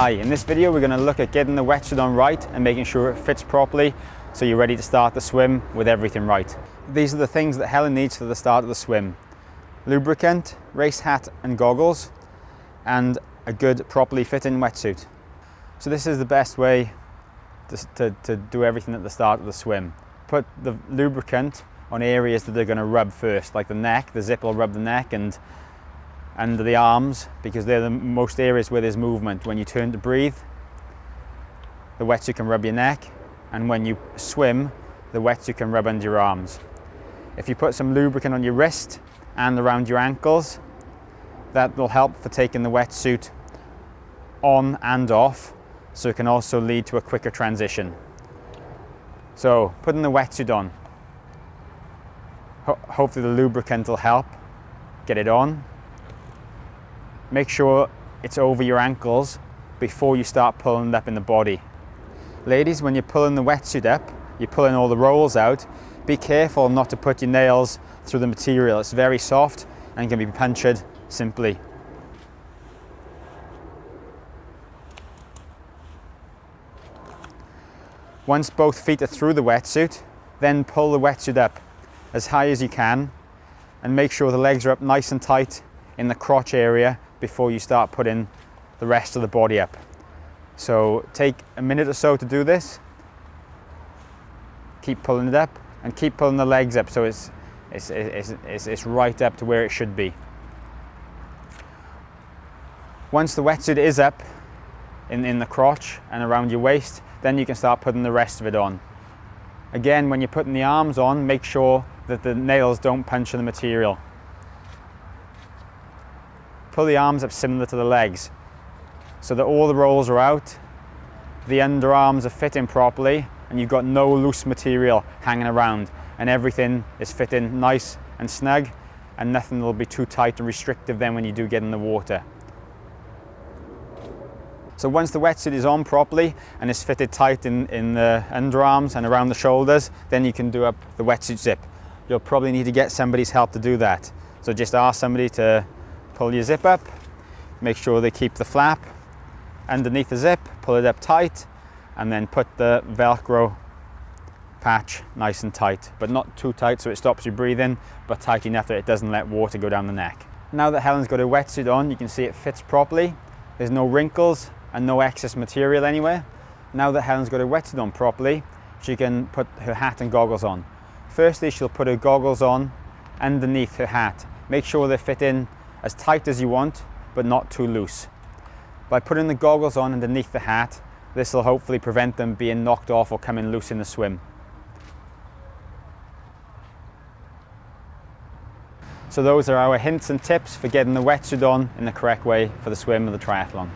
Hi, in this video we're going to look at getting the wetsuit on right and making sure it fits properly so you're ready to start the swim with everything right. These are the things that Helen needs for the start of the swim: lubricant, race hat and goggles, and a good properly fitting wetsuit. So this is the best way to do everything at the start of the swim. Put the lubricant on areas that they're going to rub first, like the neck. The zip will rub the neck and the arms, because they're the most areas where there's movement. When you turn to breathe, the wetsuit can rub your neck, and when you swim, the wetsuit can rub under your arms. If you put some lubricant on your wrist and around your ankles, that will help for taking the wetsuit on and off, so it can also lead to a quicker transition. So putting the wetsuit on, hopefully the lubricant will help get it on. Make sure it's over your ankles before you start pulling it up in the body. Ladies, when you're pulling the wetsuit up, you're pulling all the rolls out. Be careful not to put your nails through the material. It's very soft and can be punctured simply. Once both feet are through the wetsuit, then pull the wetsuit up as high as you can and make sure the legs are up nice and tight in the crotch area before you start putting the rest of the body up. So take a minute or so to do this. Keep pulling it up and keep pulling the legs up so it's right up to where it should be. Once the wetsuit is up in the crotch and around your waist, then you can start putting the rest of it on. Again, when you're putting the arms on, make sure that the nails don't puncture the material. Pull the arms up similar to the legs, so that all the rolls are out, the underarms are fitting properly, and you've got no loose material hanging around, and everything is fitting nice and snug, and nothing will be too tight and restrictive then when you do get in the water. So once the wetsuit is on properly and is fitted tight in the underarms and around the shoulders, then you can do up the wetsuit zip. You'll probably need to get somebody's help to do that. So just ask somebody to pull your zip up, make sure they keep the flap underneath the zip, pull it up tight, and then put the Velcro patch nice and tight, but not too tight so it stops you breathing, but tight enough that it doesn't let water go down the neck. Now that Helen's got her wetsuit on, you can see it fits properly. There's no wrinkles and no excess material anywhere. Now that Helen's got her wetsuit on properly, she can put her hat and goggles on. Firstly, she'll put her goggles on underneath her hat. Make sure they fit in as tight as you want, but not too loose. By putting the goggles on underneath the hat, this will hopefully prevent them being knocked off or coming loose in the swim. So those are our hints and tips for getting the wetsuit on in the correct way for the swim of the triathlon.